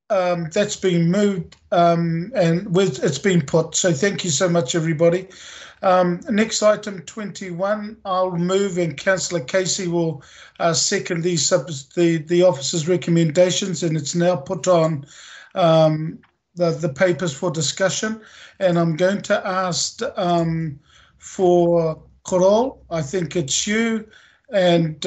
that's been moved and it's been put. So thank you so much, everybody. Next item 21, I'll move and Councillor Casey will second the officer's recommendations, and it's now put on the papers for discussion. And I'm going to ask for Korol, I think it's you, and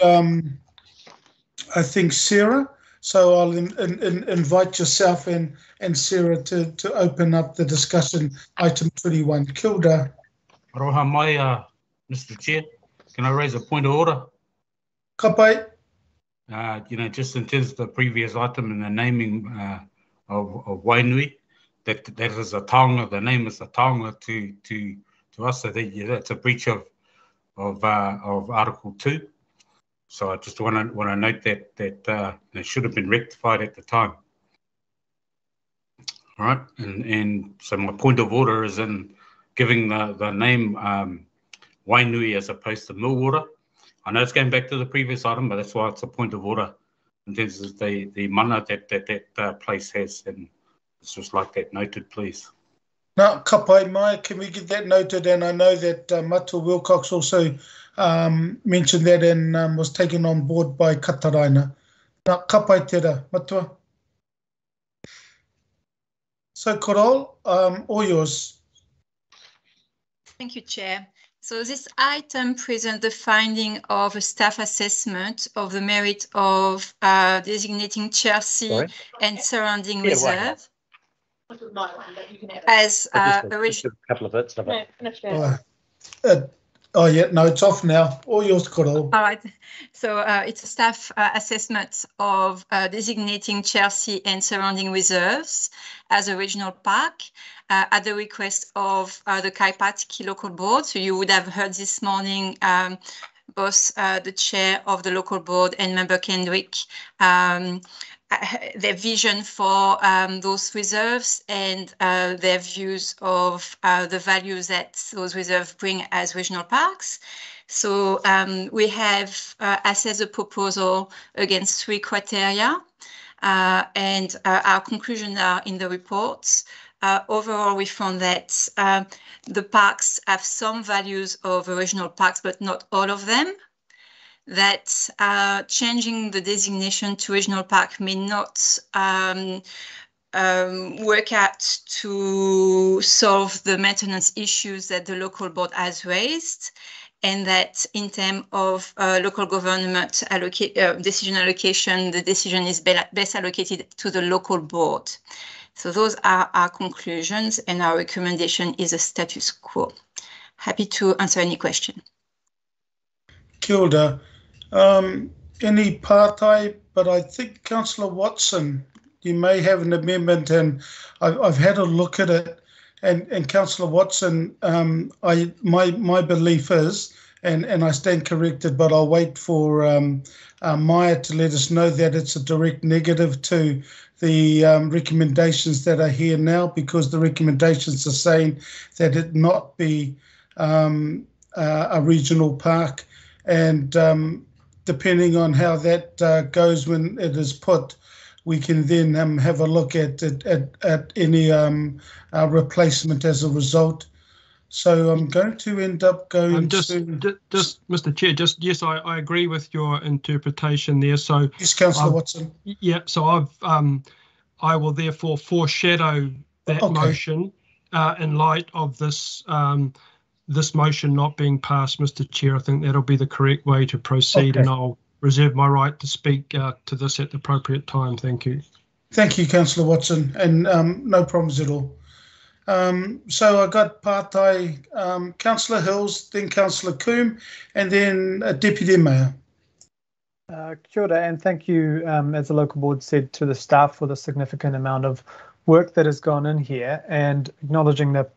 I think Sarah. So I'll invite yourself and Sarah to open up the discussion, item 21. Kilda. Roha mai, Mr. Chair. Can I raise a point of order? Ka pai. Just in terms of the previous item and the naming of Wainui, that is a taonga. The name is a taonga to us. So that's a breach of Article 2. So I just want to note that it should have been rectified at the time. All right, and so my point of order is in giving the name Wainui as opposed to Millwater. I know it's going back to the previous item, but that's why it's a point of order in terms of the mana that place has, and it's just like that noted, please. Now, ka pai mai, can we get that noted? And I know that Matua Wilcox also mentioned that and was taken on board by Kataraina. Now, ka pai tera, Matua. So, Korol, all yours. Thank you, Chair. So this item presents the finding of a staff assessment of the merit of designating Chelsea and surrounding reserve as just a couple of bits of it. It's off now. All yours, Korol. All right. So it's a staff assessment of designating Chelsea and surrounding reserves as a regional park at the request of the Kaipatiki local board. So you would have heard this morning both the chair of the local board and member Kendrick their vision for those reserves and their views of the values that those reserves bring as regional parks. So we have assessed the proposal against 3 criteria, and our conclusions are in the reports. Overall, we found that the parks have some values of regional parks, but not all of them. That changing the designation to regional park may not work out to solve the maintenance issues that the local board has raised, and that in terms of local government decision allocation, the decision is best allocated to the local board. So those are our conclusions, and our recommendation is a status quo. Happy to answer any question. Kia ora. Any partai, but I think Councillor Watson, you may have an amendment, and I've had a look at it. And Councillor Watson, my belief is, and I stand corrected, but I'll wait for Maya to let us know that it's a direct negative to the recommendations that are here now, because the recommendations are saying that it not be a regional park, and depending on how that goes when it is put, we can then have a look at any replacement as a result. So I'm going to end up going just Mr. Chair, yes, I agree with your interpretation there. So yes, Councillor Watson. Yeah, so I will therefore foreshadow that motion in light of this this motion not being passed, Mr. Chair. I think that'll be the correct way to proceed, and I'll reserve my right to speak to this at the appropriate time. Thank you. Thank you, Councillor Watson, and no problems at all. So I got partai, Councillor Hills, then Councillor Coombe, and then Deputy Mayor. Kia ora, and thank you, as the local board said, to the staff for the significant amount of work that has gone in here, and acknowledging the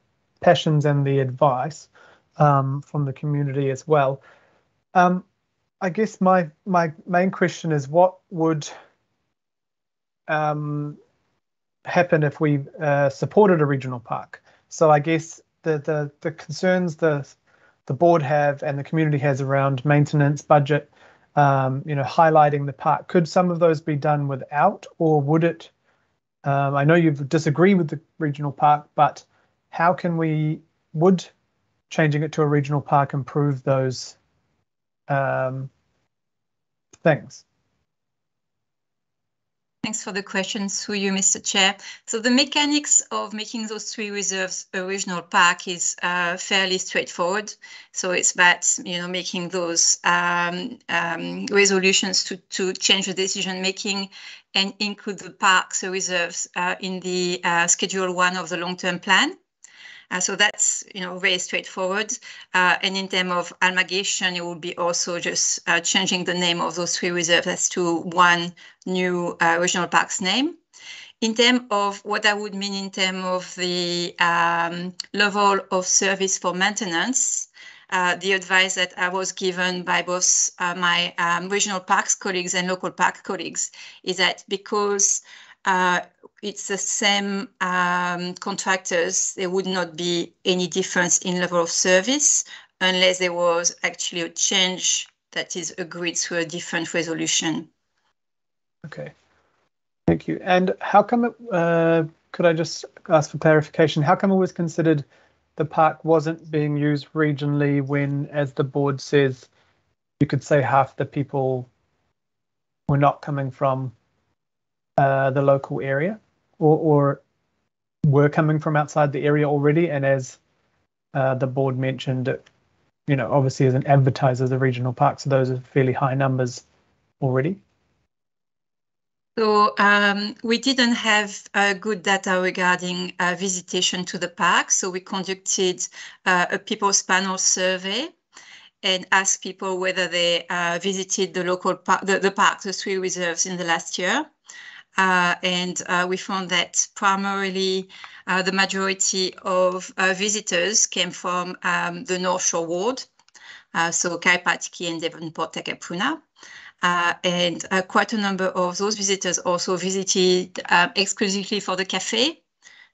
passions and the advice from the community as well. I guess my main question is, what would happen if we supported a regional park? So I guess the concerns the board have and the community has around maintenance, budget, highlighting the park, could some of those be done without, or would it I know you disagree with the regional park, but how can would changing it to a regional park improve those things? Thanks for the question, through you, Mr. Chair. So the mechanics of making those 3 reserves a regional park is fairly straightforward. So it's about, making those resolutions to change the decision making and include the parks or reserves in the Schedule 1 of the long-term plan. So that's, very straightforward. And in terms of amalgamation, it would be also just changing the name of those 3 reserves as to one new regional park's name. In terms of what that would mean in terms of the level of service for maintenance, the advice that I was given by both my regional parks colleagues and local park colleagues is that because it's the same contractors, there would not be any difference in level of service unless there was actually a change that is agreed through a different resolution. Okay, thank you. And how come it, could I just ask for clarification, how come it was considered the park wasn't being used regionally when, as the board says, you could say half the people were not coming from the local area or were coming from outside the area already, and as the board mentioned, obviously as an advertiser, the regional park, so those are fairly high numbers already. So we didn't have good data regarding visitation to the park, so we conducted a people's panel survey and asked people whether they visited the local park, the park, the 3 reserves in the last year. And we found that primarily the majority of visitors came from the North Shore Ward, so Kaipatiki and Devonport Takapuna. And quite a number of those visitors also visited exclusively for the cafe.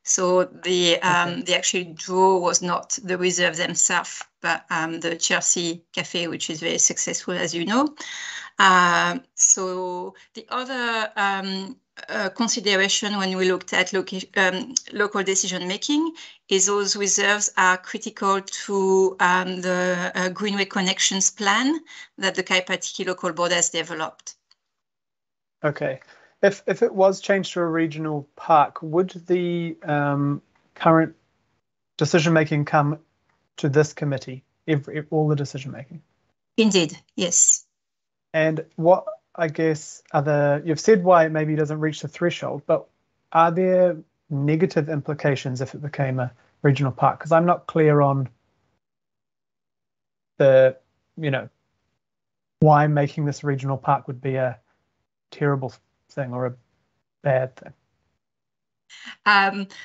So the actual draw was not the reserve themselves, but the Chelsea Cafe, which is very successful, as you know. So the other consideration when we looked at local decision making is those reserves are critical to the Greenway Connections plan that the Kaipatiki local board has developed. Okay. If it was changed to a regional park, would the current decision making come to this committee? All the decision making? Indeed, yes. And what, I guess, you've said why it maybe doesn't reach the threshold, but are there negative implications if it became a regional park? Because I'm not clear on the, why making this regional park would be a terrible thing or a bad thing.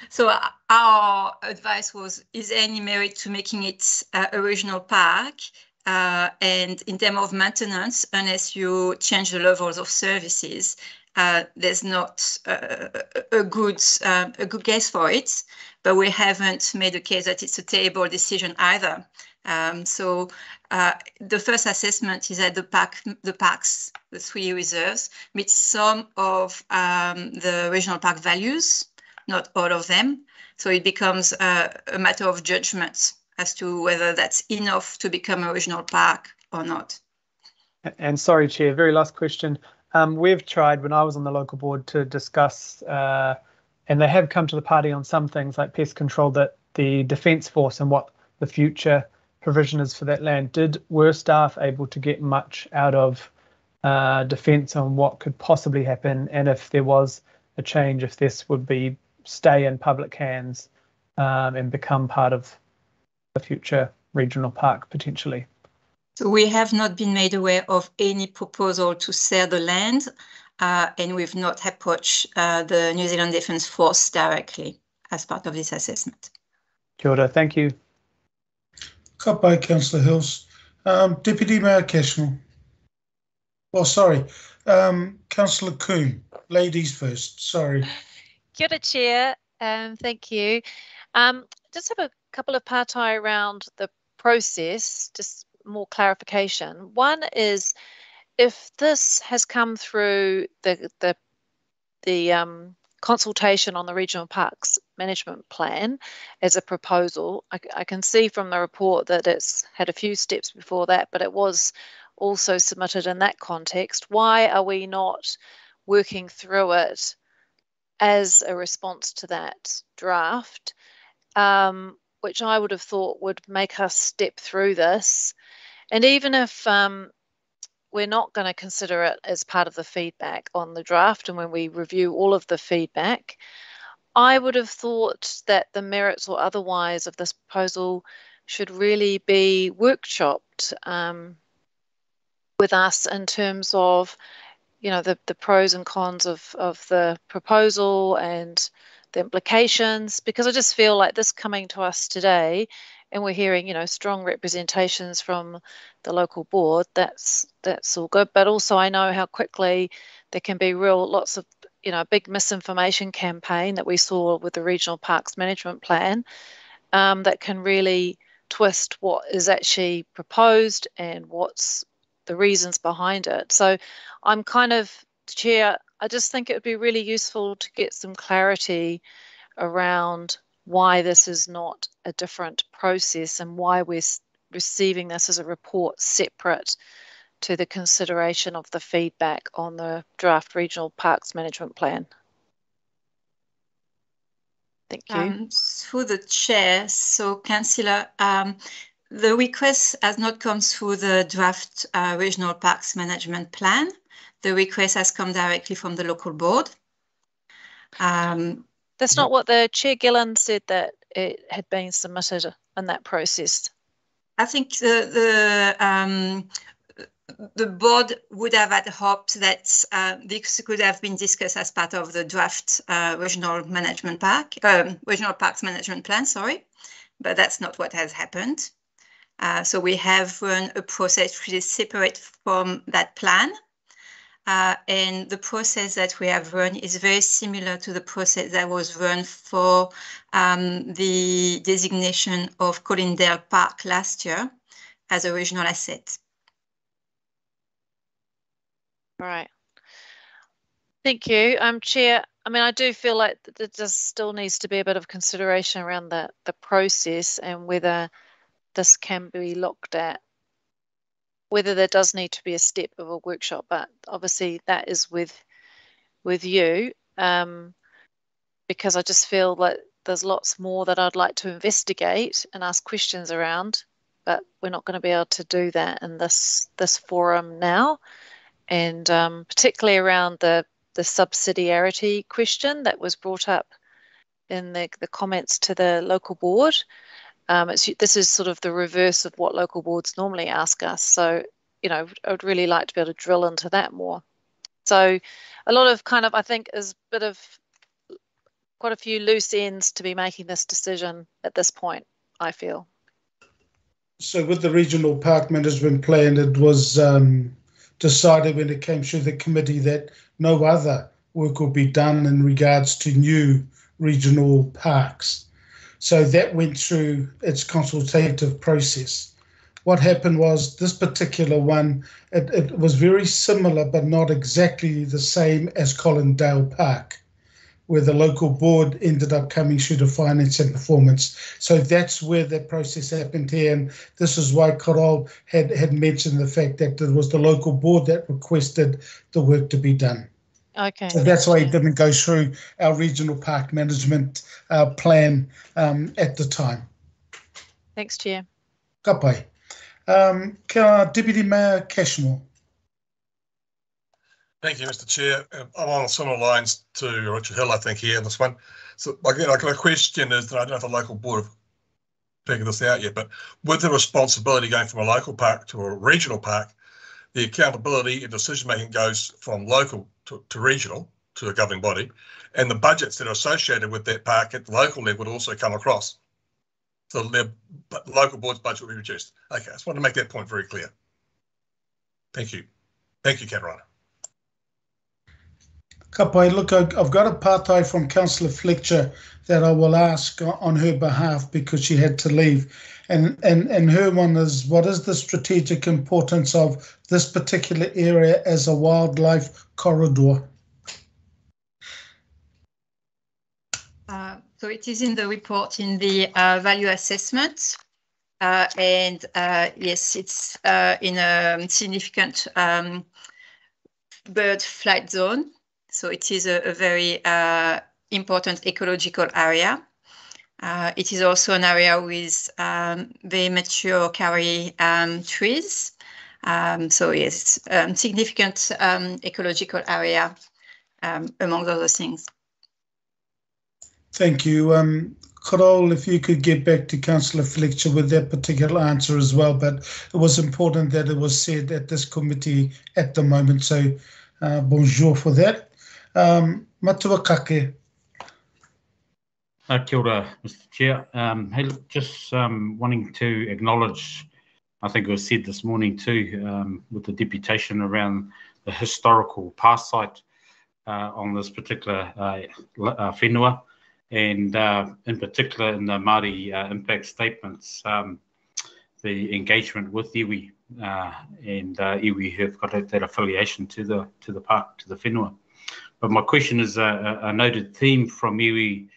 So our advice was, is there any merit to making it a regional park? And in terms of maintenance, unless you change the levels of services, there's not a good case for it. But we haven't made a case that it's a terrible decision either. So the first assessment is that the parks, the 3 reserves, meet some of the regional park values, not all of them. So it becomes a matter of judgment as to whether that's enough to become a regional park or not. And sorry, Chair, very last question. We've tried, when I was on the local board, to discuss, and they have come to the party on some things like pest control, that the Defence Force and what the future provision is for that land. Were staff able to get much out of defence on what could possibly happen, and if there was a change, if this would be stay in public hands and become part of the future regional park potentially? So we have not been made aware of any proposal to sell the land, and we've not approached the New Zealand Defence Force directly as part of this assessment. Kia ora, thank you. Ka pai, Councillor Hills. Deputy Mayor Cashmore. Oh, sorry. Councillor Coon, ladies first, sorry. Kia ora, Chair, thank you. Just have a couple of partai around the process, just more clarification. One is, if this has come through the consultation on the Regional Parks Management Plan as a proposal. I can see from the report that it's had a few steps before that, but it was also submitted in that context. Why are we not working through it as a response to that draft, which I would have thought would make us step through this? And even if we're not going to consider it as part of the feedback on the draft, and when we review all of the feedback, I would have thought that the merits or otherwise of this proposal should really be workshopped with us in terms of, you know, the pros and cons of the proposal and the implications, because I just feel like this coming to us today, and we're hearing, you know, strong representations from the local board, that's all good. But also I know how quickly there can be lots of, you know, a big misinformation campaign that we saw with the Regional Parks Management Plan that can really twist what is actually proposed and what's the reasons behind it. So I'm kind of, Chair, I just think it would be really useful to get some clarity around why this is not a different process and why we're receiving this as a report separate to the consideration of the feedback on the draft Regional Parks Management Plan. Thank you. Through the chair, so Councillor, the request has not come through the draft Regional Parks Management Plan. The request has come directly from the local board. That's not what the Chair Gillen said, that it had been submitted in that process. I think the board would have had hoped that this could have been discussed as part of the draft Regional Parks Management Plan, sorry, but that's not what has happened. So we have run a process which is separate from that plan. And the process that we have run is very similar to the process that was run for the designation of Collindale Park last year as a regional asset. All right. Thank you, Chair. I mean, I do feel like there just still needs to be a bit of consideration around the process and whether this can be looked at, whether there does need to be a step of a workshop, but obviously that is with you, because I just feel that there's lots more that I'd like to investigate and ask questions around, but we're not going to be able to do that in this forum now, and particularly around the subsidiarity question that was brought up in the comments to the local board. This is sort of the reverse of what local boards normally ask us. So, you know, I would really like to be able to drill into that more. So a lot of kind of, I think, is a bit of quite a few loose ends to be making this decision at this point, I feel. So with the Regional Park Management Plan, it was decided when it came through the committee that no other work will be done in regards to new regional parks. So that went through its consultative process. What happened was this particular one, it was very similar, but not exactly the same as Collindale Park, where the local board ended up coming through the finance and performance. So that's where that process happened here. And this is why Carol had mentioned the fact that it was the local board that requested the work to be done. Okay. So that's why it didn't go through our regional park management plan at the time. Thanks, Chair. Ka pai. Deputy Mayor Cashmore. Thank you, Mr. Chair. I'm on similar lines to Richard Hill, I think, here in this one. So, again, my question is that I don't know if the local board have figured this out yet, but with the responsibility going from a local park to a regional park, the accountability and decision-making goes from local to regional, to a governing body, and the budgets that are associated with that park at the local level would also come across. So the local board's budget will be reduced. Okay, I just want to make that point very clear. Thank you. Thank you, Catarina. Kapai, look, I've got a partai from Councillor Fletcher that I will ask on her behalf because she had to leave. And her one is, what is the strategic importance of this particular area as a wildlife corridor? So it is in the report in the value assessment. And yes, it's in a significant bird flight zone. So it is a very important ecological area. It is also an area with very mature kauri trees. So yes, significant ecological area among other things. Thank you. Carol, if you could get back to Councillor Fletcher with that particular answer as well, but it was important that it was said at this committee at the moment. So bonjour for that. Matua Kake. Kia ora, Mr. Chair. Hey, just wanting to acknowledge, I think it was said this morning too, with the deputation around the historical past site on this particular whenua, and in particular in the Māori impact statements, the engagement with iwi, and iwi have got that affiliation to the park, to the whenua. But my question is a noted theme from iwi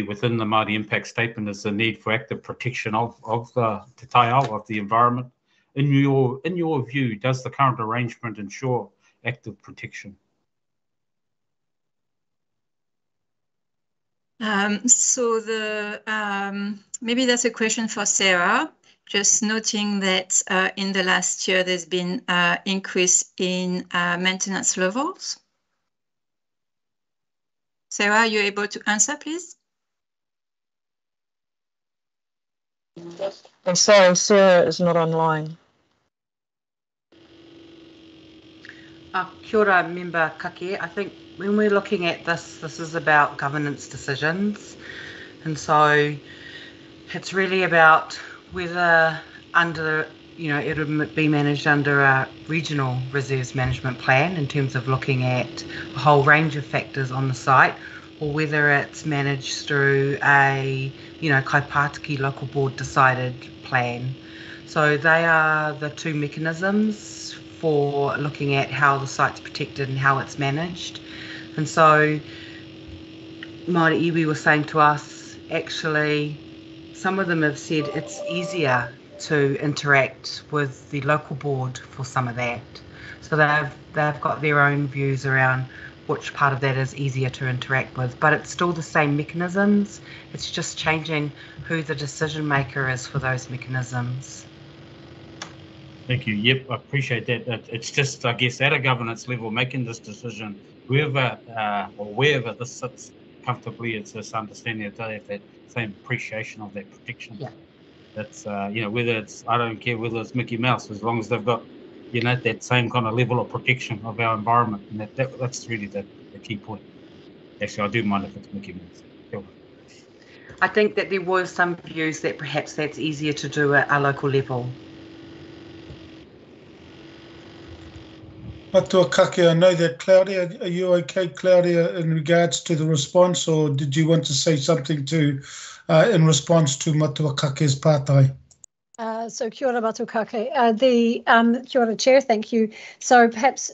within the Māori impact statement is the need for active protection of the te taiao, of the environment. In your view, does the current arrangement ensure active protection? So maybe that's a question for Sarah. Just noting that in the last year there's been increase in maintenance levels. Sarah, are you able to answer, please? I'm sorry, Sarah is not online. Kia ora, Member Kake. I think when we're looking at this is about governance decisions. And so it's really about whether it would be managed under a regional reserves management plan in terms of looking at a whole range of factors on the site, or whether it's managed through a kaipātiki local board decided plan. So they are the two mechanisms for looking at how the site's protected and how it's managed. And so Māori iwi was saying to us, actually, some of them have said it's easier to interact with the local board for some of that. So they've got their own views around which part of that is easier to interact with, but it's still the same mechanisms. It's just changing who the decision maker is for those mechanisms. Thank you. Yep, I appreciate that. It's just, I guess, at a governance level, making this decision, whoever or wherever this sits comfortably, it's this understanding that they have that same appreciation of that protection. Yeah. That's, whether it's, I don't care whether it's Mickey Mouse, as long as they've got, that same kind of level of protection of our environment. And that's really the key point. Actually, I do mind if it's Mickey Mouse. Sure. I think that there was some views that perhaps that's easier to do at a local level. Matua Kake, I know that Claudia, are you okay, Claudia, in regards to the response, or did you want to say something in response to Matua Kake's pātai? So kia ora Matua Kake. Kia ora Chair, thank you. So perhaps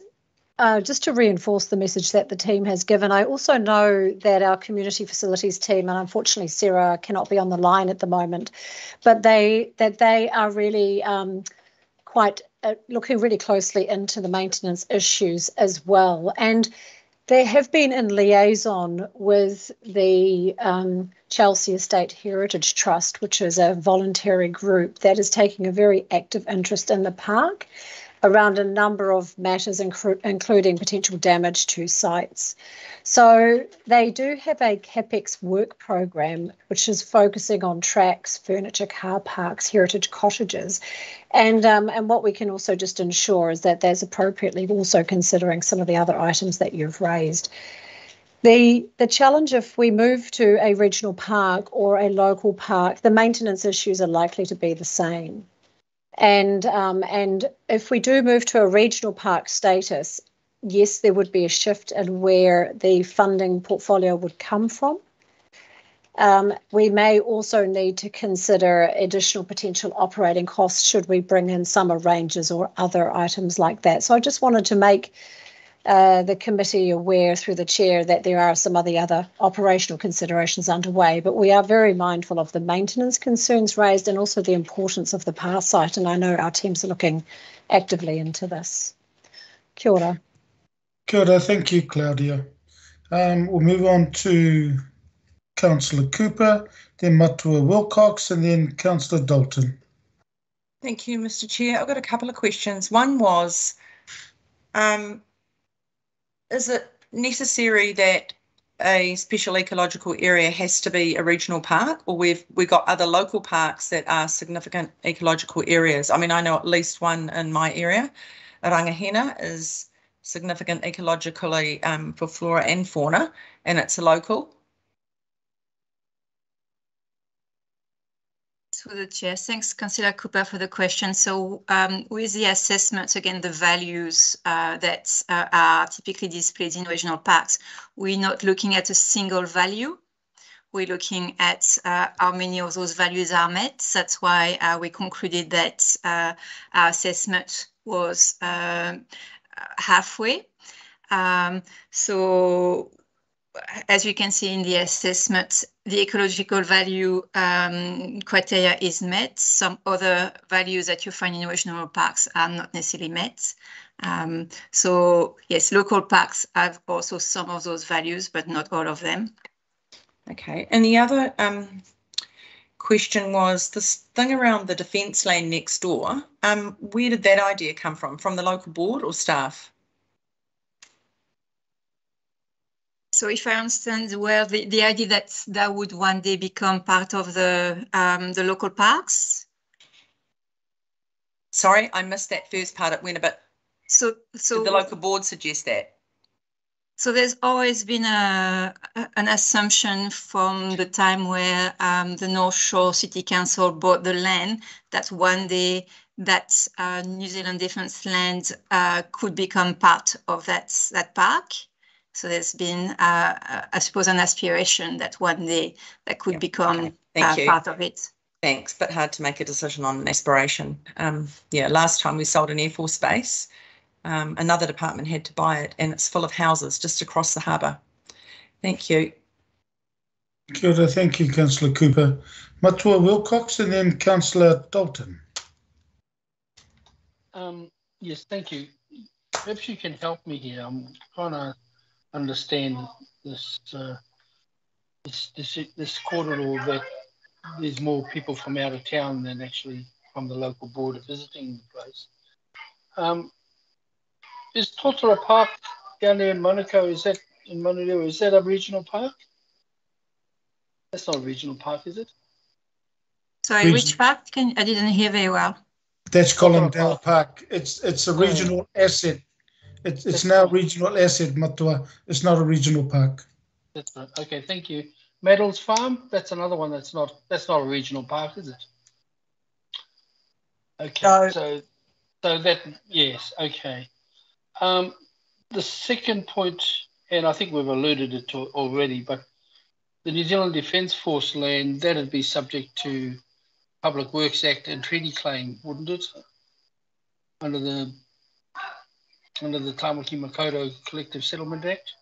just to reinforce the message that the team has given, I also know that our community facilities team, and unfortunately Sarah cannot be on the line at the moment, but they are really quite looking really closely into the maintenance issues as well. And they have been in liaison with the Chelsea Estate Heritage Trust, which is a voluntary group that is taking a very active interest in the park around a number of matters, including potential damage to sites. So they do have a CAPEX work program, which is focusing on tracks, furniture, car parks, heritage cottages. And what we can also just ensure is that there's appropriately also considering some of the other items that you've raised. The challenge if we move to a regional park or a local park, the maintenance issues are likely to be the same. And if we do move to a regional park status, yes, there would be a shift in where the funding portfolio would come from. We may also need to consider additional potential operating costs should we bring in summer ranges or other items like that. So I just wanted to make the committee aware through the chair that there are some of the other operational considerations underway, but we are very mindful of the maintenance concerns raised and also the importance of the power site, and I know our teams are looking actively into this. Kia ora. Kia ora, thank you, Claudia. We'll move on to Councillor Cooper, then Matua Wilcox, and then Councillor Dalton. Thank you, Mr. Chair. I've got a couple of questions. One was, is it necessary that a special ecological area has to be a regional park, or we've got other local parks that are significant ecological areas? I mean, I know at least one in my area, Rangahena, is significant ecologically for flora and fauna, and it's a local. To the chair, thanks, Councillor Cooper, for the question. So with the assessments, again, the values that are typically displayed in regional parks, we're not looking at a single value. We're looking at how many of those values are met. That's why we concluded that our assessment was halfway. So as you can see in the assessment, the ecological value criteria is met. Some other values that you find in regional parks are not necessarily met. So yes, local parks have also some of those values, but not all of them. Okay, and the other question was this thing around the defence land next door. Where did that idea come from? From the local board or staff? So if I understand well, the idea that that would one day become part of the local parks. Sorry, I missed that first part. It went a bit. So did the local board suggest that? So there's always been an assumption from the time where the North Shore City Council bought the land that one day that New Zealand Defence Land could become part of that park. So there's been, I suppose, an aspiration that one day that could become part of it. Thanks, but hard to make a decision on an aspiration. Yeah, last time we sold an Air Force base, another department had to buy it, and it's full of houses just across the harbour. Thank you. Kia ora, thank you, Councillor Cooper. Matua Wilcox and then Councillor Dalton. Yes, thank you. Perhaps you can help me here. I'm trying to understand this corridor, that there's more people from out of town than actually from the local board visiting the place. Is Totara Park down there in Monaco, is that in Monterey, is that a regional park? That's not a regional park, is it? Sorry, which park? I didn't hear very well. That's Collindale Park. It's a regional asset. It's now a regional asset, Matua. It's not a regional park. That's right. Okay, thank you. Medals Farm, that's another one that's not a regional park, is it? Okay, so that, yes, okay. The second point, and I think we've alluded it to already, but the New Zealand Defence Force land, that'd be subject to Public Works Act and treaty claim, wouldn't it? Under the Tamaki Makaurau Collective Settlement Act?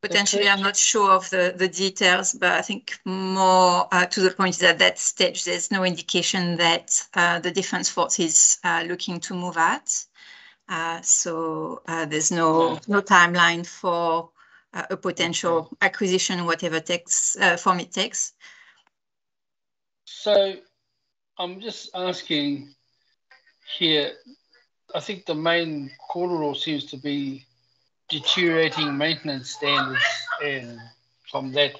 Potentially, I'm not sure of the details, but I think more to the point is at that stage, there's no indication that the Defence Force is looking to move out. So there's no timeline for a potential acquisition, whatever form it takes. So I'm just asking here, I think the main corridor seems to be deteriorating maintenance standards, and from that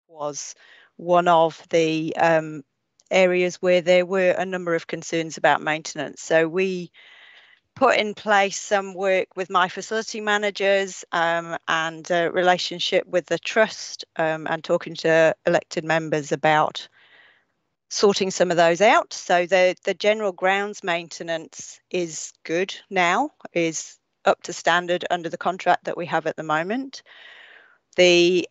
was one of the areas where there were a number of concerns about maintenance. So we put in place some work with my facility managers and a relationship with the trust and talking to elected members about sorting some of those out. So the general grounds maintenance is good now, is up to standard under the contract that we have at the moment. The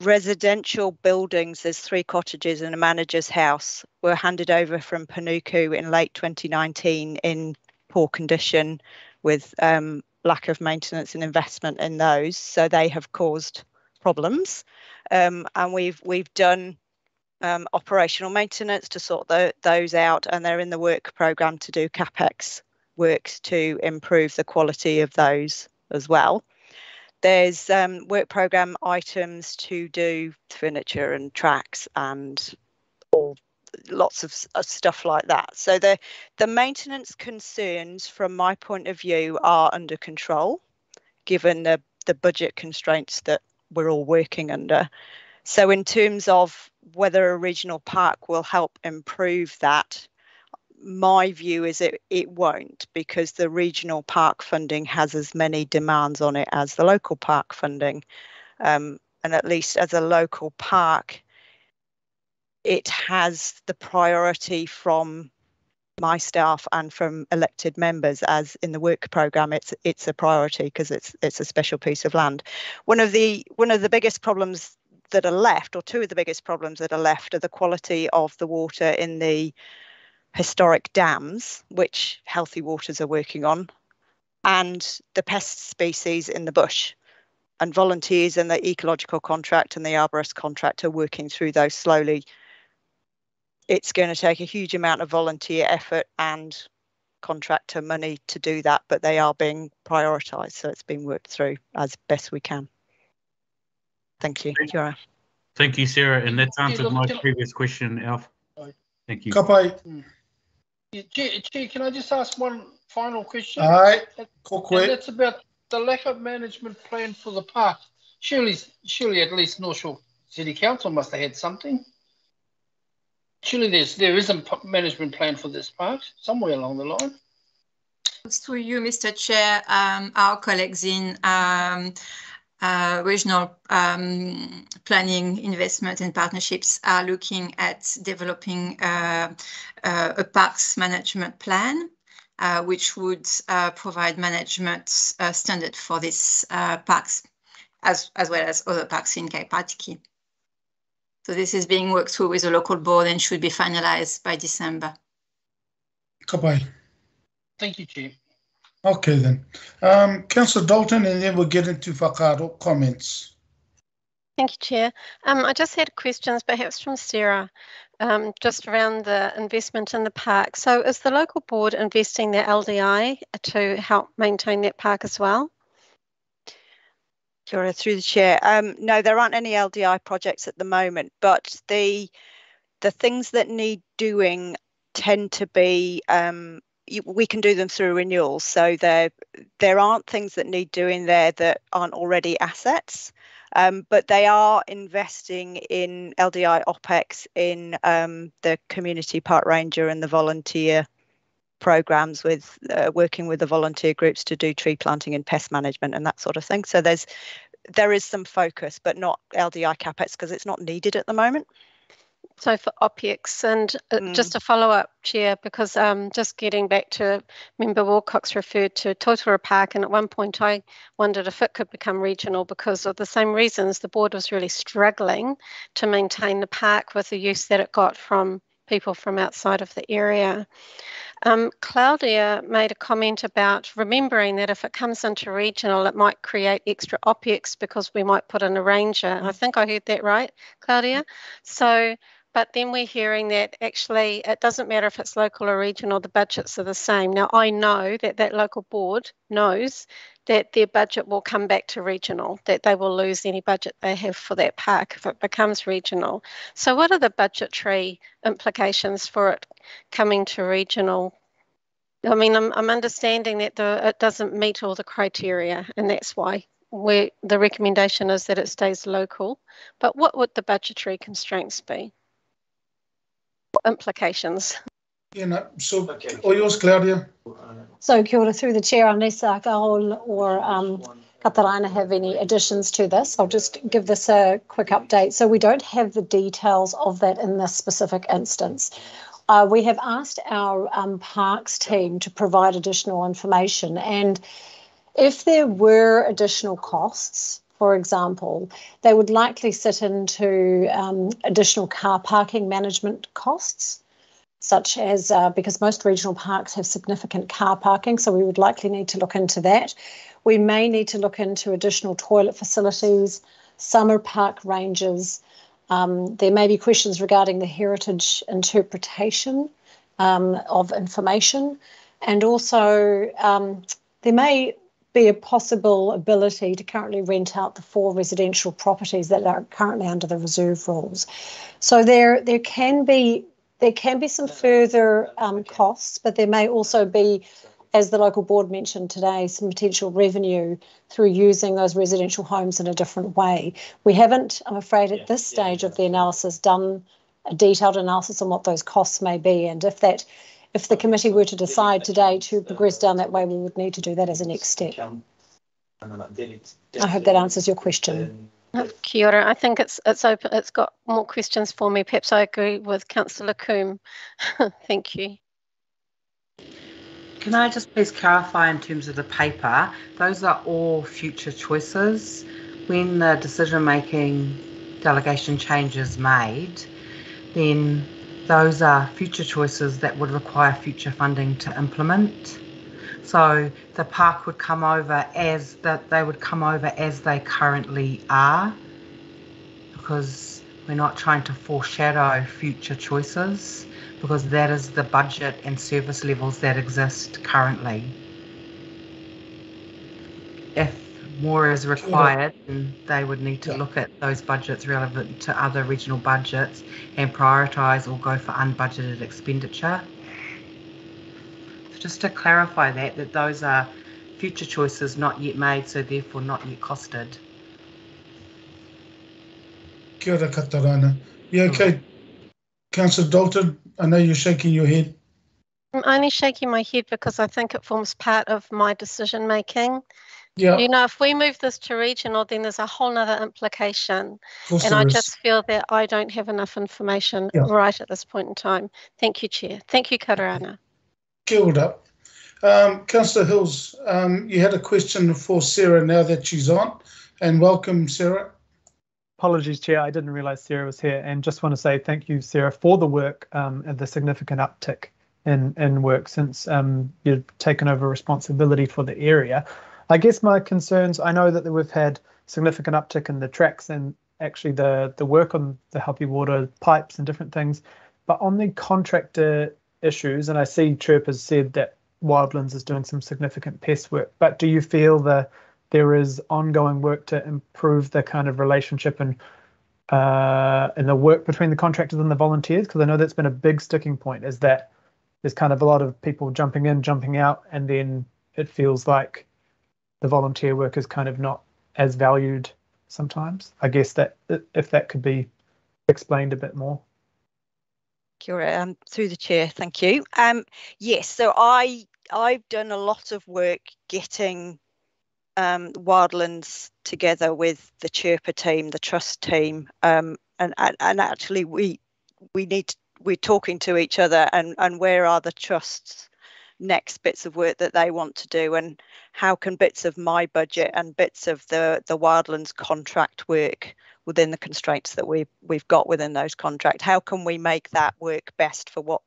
residential buildings, there's 3 cottages and a manager's house, were handed over from Panuku in late 2019 in poor condition with lack of maintenance and investment in those. So they have caused problems. And we've done operational maintenance to sort those out, and they're in the work programme to do CapEx works to improve the quality of those as well. There's work programme items to do furniture and tracks and lots of stuff like that. So the maintenance concerns from my point of view are under control, given the budget constraints that we're all working under. So in terms of whether a regional park will help improve that, my view is it won't, because the regional park funding has as many demands on it as the local park funding. And at least as a local park, it has the priority from my staff and from elected members, as in the work programme it's a priority because it's a special piece of land. One of the biggest problems that are left, or 2 of the biggest problems that are left, are the quality of the water in the historic dams, which Healthy Waters are working on, and the pest species in the bush. And volunteers in the ecological contract and the arborist contract are working through those slowly. It's going to take a huge amount of volunteer effort and contractor money to do that, but they are being prioritised, so it's being worked through as best we can. Thank you, Kiora. Thank you, Sarah, and that's answered my previous question, Alf. Thank you. Chair, can I just ask one final question? All right, and that's about the lack of management plan for the park. Surely at least North Shore City Council must have had something. Surely there is a management plan for this park somewhere along the line. Through you, Mr. Chair, our colleagues in regional planning, investment and partnerships are looking at developing a parks management plan, which would provide management standard for this parks as well as other parks in Kaipatiki. So this is being worked through with the local board and should be finalised by December. Thank you, Chair. Okay then. Councillor Dalton, and then we'll get into whakaaro comments. Thank you, Chair. I just had questions perhaps from Sarah, just around the investment in the park. So is the local board investing their LDI to help maintain that park as well? Kiora, through the chair. No, there aren't any LDI projects at the moment, but the things that need doing tend to be we can do them through renewals. So there aren't things that need doing there that aren't already assets, but they are investing in LDI OPEX in the community park ranger and the volunteer programs with working with the volunteer groups to do tree planting and pest management and that sort of thing. So there is some focus, but not LDI CapEx because it's not needed at the moment. So for OPEX, and just a follow-up, Chair, because just getting back to Member Wilcox referred to Totara Park, and at one point I wondered if it could become regional because of the same reasons. The board was really struggling to maintain the park with the use that it got from people from outside of the area. Claudia made a comment about remembering that if it comes into regional, it might create extra OPEX because we might put in a ranger. I think I heard that right, Claudia? So, but then we're hearing that actually it doesn't matter if it's local or regional, the budgets are the same. Now, I know that local board knows that their budget will come back to regional, that they will lose any budget they have for that park if it becomes regional. So what are the budgetary implications for it coming to regional? I mean, I'm understanding that it doesn't meet all the criteria, and that's why the recommendation is that it stays local, but what would the budgetary constraints be? Implications? So all yours, Claudia. So kia ora, through the chair, unless Carol or Kataraina have any additions to this, I'll just give this a quick update. So we don't have the details of that in this specific instance. We have asked our parks team to provide additional information, and if there were additional costs, for example, they would likely sit into additional car parking management costs, such as because most regional parks have significant car parking, so we would likely need to look into that. We may need to look into additional toilet facilities, summer park ranges. There may be questions regarding the heritage interpretation of information, and also there may be a possible ability to currently rent out the 4 residential properties that are currently under the reserve rules. So there can be some further costs, but there may also be, as the local board mentioned today, some potential revenue through using those residential homes in a different way. We haven't, I'm afraid, at this stage of the analysis, done a detailed analysis on what those costs may be, and if the committee were to decide today to progress down that way, we would need to do that as a next step. I hope that answers your question. Kia ora. I think it's open. It's got more questions for me. Perhaps I agree with Councillor Coombe. Thank you. Can I just please clarify in terms of the paper, those are all future choices. When the decision-making delegation change is made, then those are future choices that would require future funding to implement. So the park would come over as they currently are, because we're not trying to foreshadow future choices, because that is the budget and service levels that exist currently. If more is required, then they would need to look at those budgets relevant to other regional budgets and prioritise or go for unbudgeted expenditure. So just to clarify that those are future choices not yet made, so therefore not yet costed. Kia ora, Kataraina. You okay, Councillor Dalton? I know you're shaking your head. I'm only shaking my head because I think it forms part of my decision making. Yeah. You know, if we move this to regional, then there's a whole nother implication. And I just feel that I don't have enough information right at this point in time. Thank you, Chair. Thank you, Kataraina. Kia ora. Councillor Hills, you had a question for Sarah now that she's on, and welcome, Sarah. Apologies, Chair. I didn't realise Sarah was here, and just want to say thank you, Sarah, for the work and the significant uptick in work since you've taken over responsibility for the area. I guess my concerns, I know that we've had significant uptick in the tracks and actually the work on the Happy Water pipes and different things, but on the contractor issues, and I see Chirp has said that Wildlands is doing some significant pest work, but do you feel that there is ongoing work to improve the kind of relationship and the work between the contractors and the volunteers? Because I know that's been a big sticking point, is that there's kind of a lot of people jumping in, jumping out, and then it feels like the volunteer work is kind of not as valued sometimes. I guess that if that could be explained a bit more. Kia ora, through the chair, thank you. Yes, so I've done a lot of work getting Wildlands together with the Chirpa team, the trust team, and actually we're talking to each other and where are the trust's next bits of work that they want to do, and how can bits of my budget and bits of the Wildlands contract work within the constraints that we've got within those contracts, how can we make that work best for what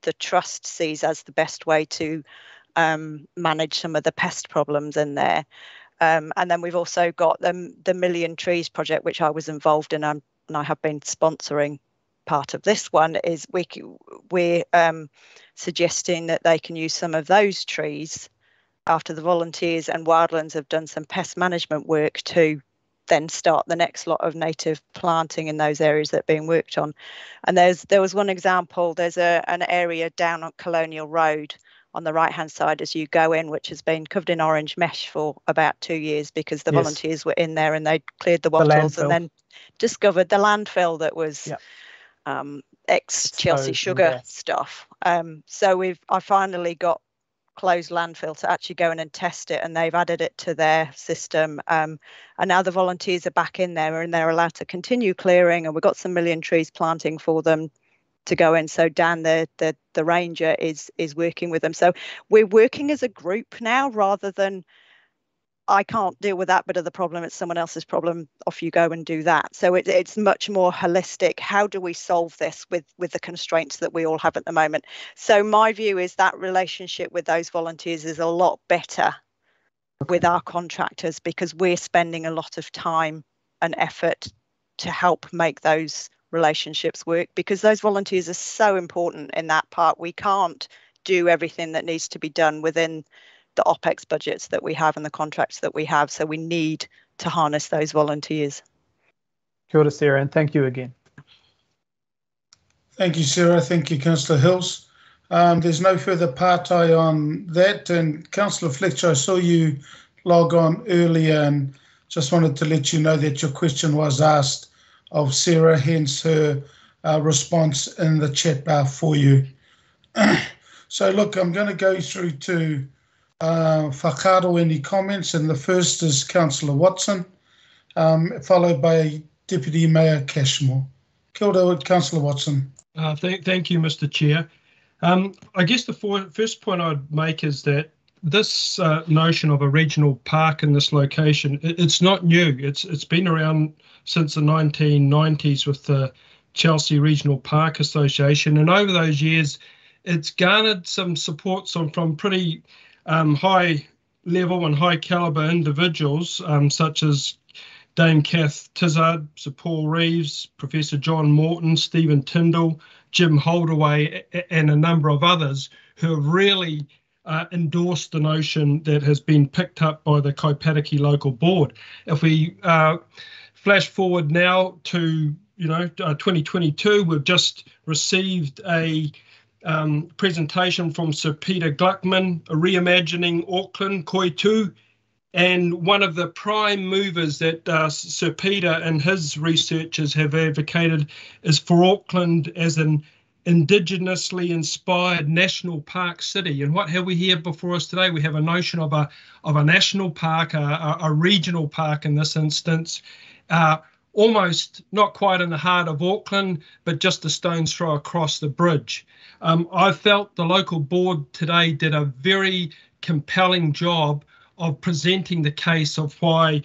the trust sees as the best way to manage some of the pest problems in there. And then we've also got the Million Trees project, which I was involved in, and I have been sponsoring part of this one, is we're suggesting that they can use some of those trees after the volunteers and Wildlands have done some pest management work to then start the next lot of native planting in those areas that are being worked on. And there was one example, there's an area down on Colonial Road on the right hand side as you go in, which has been covered in orange mesh for about 2 years because the volunteers were in there and they cleared the wattles and then discovered the landfill that was ex-Chelsea Sugar stuff. So I finally got closed landfill to actually go in and test it, and they've added it to their system, and now the volunteers are back in there and they're allowed to continue clearing, and we've got some million trees planting for them to go in. So Dan, the ranger, is working with them. So we're working as a group now, rather than I can't deal with that bit of the problem, it's someone else's problem, off you go and do that. So it's much more holistic. How do we solve this with the constraints that we all have at the moment? So my view is that relationship with those volunteers is a lot better with our contractors, because we're spending a lot of time and effort to help make those relationships work, because those volunteers are so important in that part. We can't do everything that needs to be done within the OPEX budgets that we have and the contracts that we have. So we need to harness those volunteers. Kia ora, Sarah, and thank you again. Thank you, Sarah. Thank you, Councillor Hills. There's no further partai on that. And Councillor Fletcher, I saw you log on earlier and just wanted to let you know that your question was asked of Sarah, hence her response in the chat bar for you. So look, I'm going to go through to whakaaro any comments, and the first is Councillor Watson, followed by Deputy Mayor Cashmore. Kia ora, Councillor Watson. Thank you, Mr. Chair. I guess the first point I'd make is that this notion of a regional park in this location, it's not new. It's been around since the 1990s with the Chelsea Regional Park Association, and over those years it's garnered some support from pretty high level and high caliber individuals, such as Dame Kath Tizard, Sir Paul Reeves, Professor John Morton, Stephen Tyndall, Jim Holdaway, and a number of others who have really endorsed the notion that has been picked up by the Kaipatiki local board. If we flash forward now to 2022, we've just received a presentation from Sir Peter Gluckman, Reimagining Auckland, Koitu, and one of the prime movers that Sir Peter and his researchers have advocated is for Auckland as an indigenously inspired national park city. And what have we here before us today? We have a notion of a national park, a regional park in this instance, almost not quite in the heart of Auckland, but just a stone's throw across the bridge. I felt the local board today did a very compelling job of presenting the case of why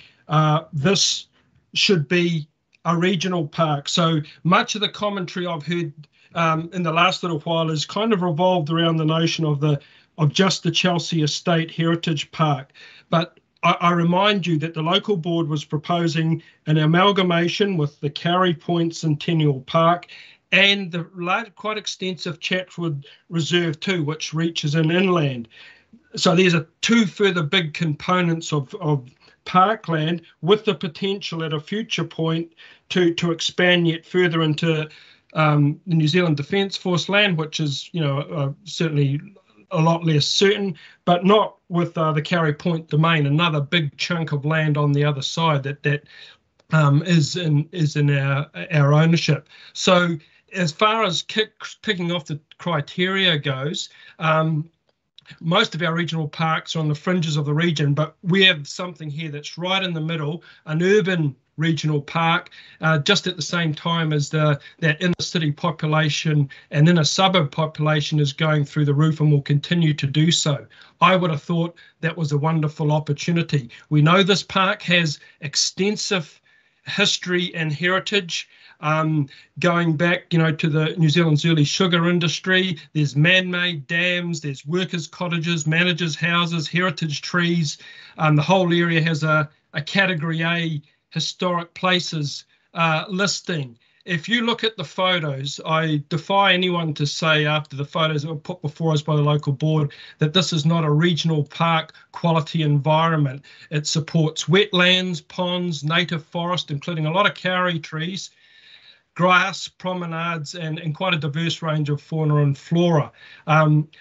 this should be a regional park. So much of the commentary I've heard in the last little while is kind of revolved around the notion of just the Chelsea Estate Heritage Park. But I remind you that the local board was proposing an amalgamation with the Carry Point Centennial Park and the quite extensive Chatwood Reserve too, which reaches inland. So there's two further big components of parkland, with the potential at a future point to expand yet further into the New Zealand Defence Force land, which is certainly a lot less certain, but not with the Carry Point domain, another big chunk of land on the other side that is in our ownership. So as far as ticking off the criteria goes, most of our regional parks are on the fringes of the region, but we have something here that's right in the middle, an urban regional park, just at the same time as that inner city population and inner suburb population is going through the roof and will continue to do so. I would have thought that was a wonderful opportunity. We know this park has extensive history and heritage, going back, to the New Zealand's early sugar industry. There's man-made dams, there's workers' cottages, managers' houses, heritage trees. The whole area has a Category A historic places listing. If you look at the photos, I defy anyone to say after the photos that were put before us by the local board that this is not a regional park quality environment. It supports wetlands, ponds, native forest, including a lot of kauri trees, grass, promenades, and quite a diverse range of fauna and flora.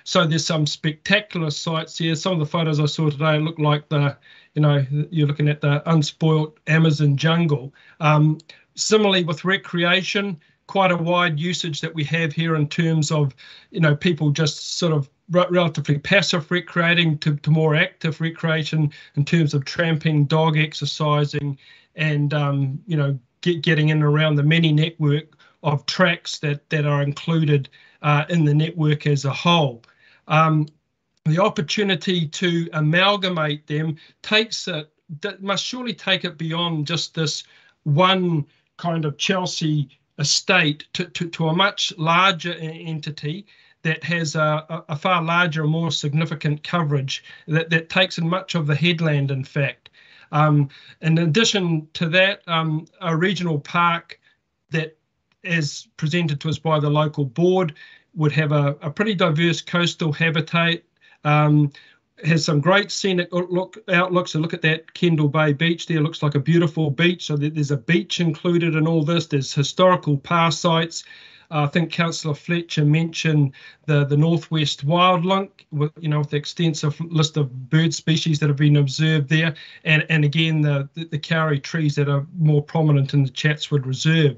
So there's some spectacular sights here. Some of the photos I saw today look like you're looking at the unspoilt Amazon jungle. Similarly with recreation, quite a wide usage that we have here in terms of, people just sort of relatively passive recreating to more active recreation in terms of tramping, dog exercising, and, getting in and around the many network of tracks that are included in the network as a whole. The opportunity to amalgamate them must surely take it beyond just this one kind of Chelsea estate to a much larger entity that has a far larger and more significant coverage that takes in much of the headland, in fact. In addition to that, a regional park that, as presented to us by the local board, would have a pretty diverse coastal habitat, has some great scenic outlooks. So look at that Kendall Bay beach there, looks like a beautiful beach. So there's a beach included in all this. There's historical power sites. I think Councillor Fletcher mentioned the Northwest Wild Link, with the extensive list of bird species that have been observed there, and again the kauri trees that are more prominent in the Chatswood Reserve.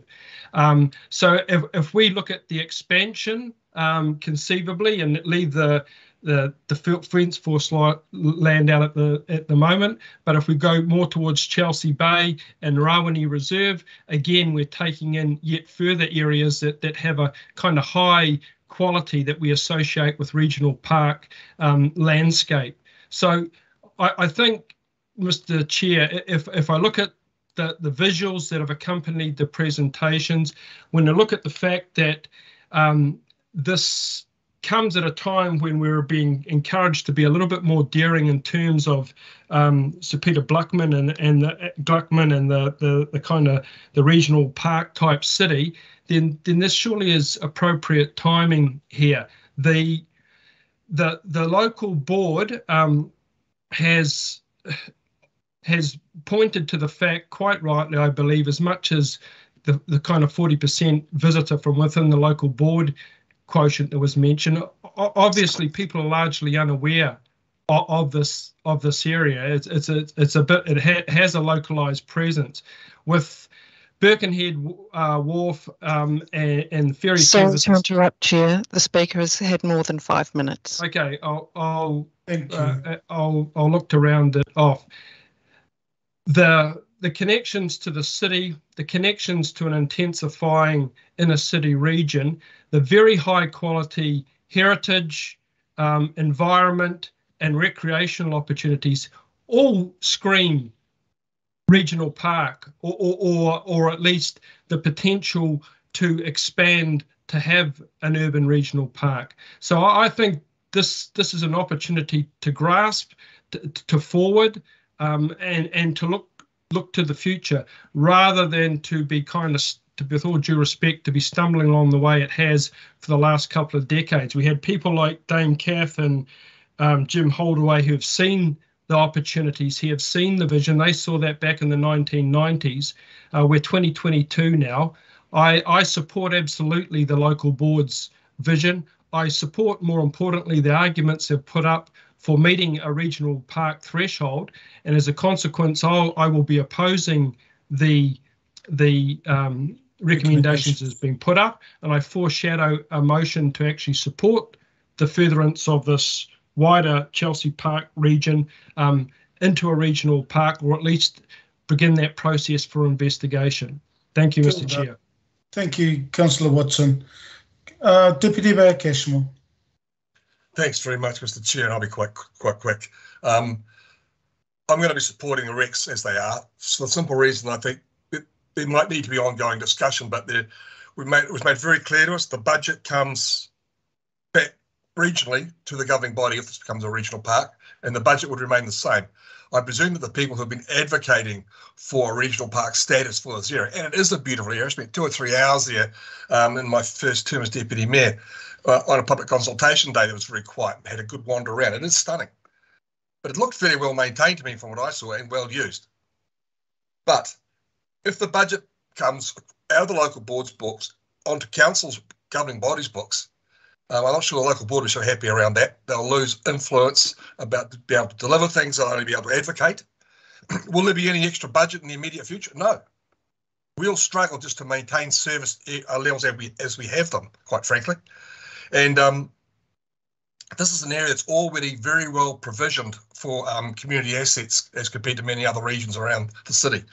So if we look at the expansion conceivably and leave the Fence Force land out at the moment, but if we go more towards Chelsea Bay and Rawene Reserve, again we're taking in yet further areas that have a kind of high quality that we associate with regional park landscape. So I think, Mr. Chair, if I look at the visuals that have accompanied the presentations, when I look at the fact that this comes at a time when we're being encouraged to be a little bit more daring in terms of Sir Peter Gluckman and the kind of the regional park type city, then this surely is appropriate timing here. The local board has pointed to the fact, quite rightly, I believe, as much as the kind of 40% visitor from within the local board quotient that was mentioned. Obviously, people are largely unaware of this area. It has a localised presence with Birkenhead Wharf and ferry services. Sorry to interrupt, Chair. The speaker has had more than 5 minutes. Okay, I'll look to round it off. The connections to the city, the connections to an intensifying inner city region, the very high quality heritage, environment and recreational opportunities all scream regional park or at least the potential to expand to have an urban regional park. So I think this is an opportunity to grasp, to forward, and to look to the future, rather than to be with all due respect, to be stumbling along the way it has for the last couple of decades. We had people like Dame Kath and Jim Holdaway who have seen the opportunities here, have seen the vision. They saw that back in the 1990s. We're 2022 now. I support absolutely the local board's vision. I support, more importantly, the arguments they've put up for meeting a regional park threshold, and as a consequence, I will be opposing the recommendations as being put up, and I foreshadow a motion to actually support the furtherance of this wider Chelsea Park region into a regional park, or at least begin that process for investigation. Thank you, Mr. Chair. Thank you, Councillor Watson. Deputy Mayor Cashmore. Thanks very much, Mr. Chair, and I'll be quite quick. I'm going to be supporting the recs as they are, for the simple reason I think there might need to be ongoing discussion, but it was made very clear to us the budget comes back regionally to the governing body if this becomes a regional park, and the budget would remain the same. I presume that the people who have been advocating for a regional park status for this area, and it is a beautiful area. I spent 2 or 3 hours there in my first term as Deputy Mayor on a public consultation day that was very quiet and had a good wander around. It is stunning, but it looked fairly well maintained to me from what I saw and well used. But if the budget comes out of the local board's books onto council's governing body's books. I'm not sure the local board is so happy around that. They'll lose influence about to be able to deliver things. They'll only be able to advocate. Will there be any extra budget in the immediate future? No. We'll struggle just to maintain service levels as we have them, quite frankly. And this is an area that's already very well provisioned for community assets as compared to many other regions around the city.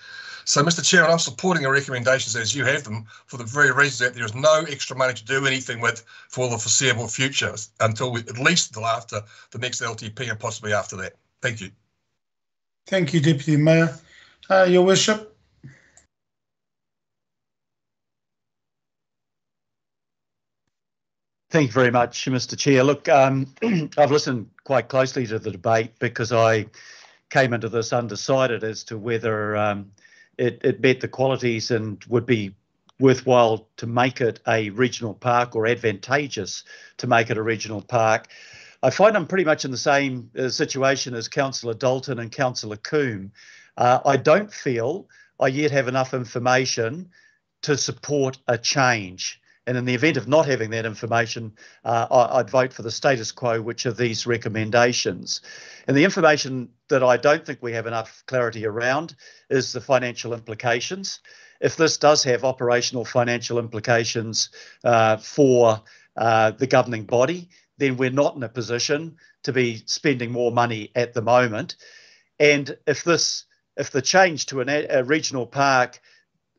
So, Mr. Chair, I'm supporting the recommendations as you have them for the very reason that there is no extra money to do anything with for the foreseeable future until at least until after the next LTP and possibly after that. Thank you. Thank you, Deputy Mayor. Your Worship. Thank you very much, Mr. Chair. Look, I've listened quite closely to the debate because I came into this undecided as to whether it met the qualities and would be worthwhile to make it a regional park or advantageous to make it a regional park. I find I'm pretty much in the same situation as Councillor Dalton and Councillor Coombe. I don't feel I yet have enough information to support a change. And in the event of not having that information, I'd vote for the status quo, which are these recommendations. And the information that I don't think we have enough clarity around is the financial implications. If this does have operational financial implications for the governing body, then we're not in a position to be spending more money at the moment. And if the change to a regional park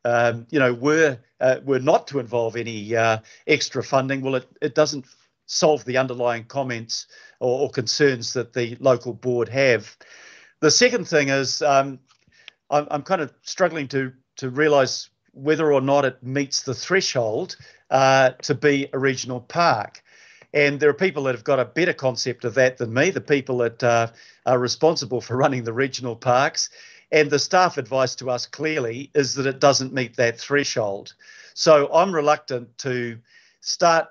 were not to involve any extra funding, well, it doesn't solve the underlying comments or concerns that the local board have. The second thing is I'm kind of struggling to realise whether or not it meets the threshold to be a regional park. And there are people that have got a better concept of that than me, the people that are responsible for running the regional parks. And the staff advice to us clearly is that it doesn't meet that threshold. So I'm reluctant to start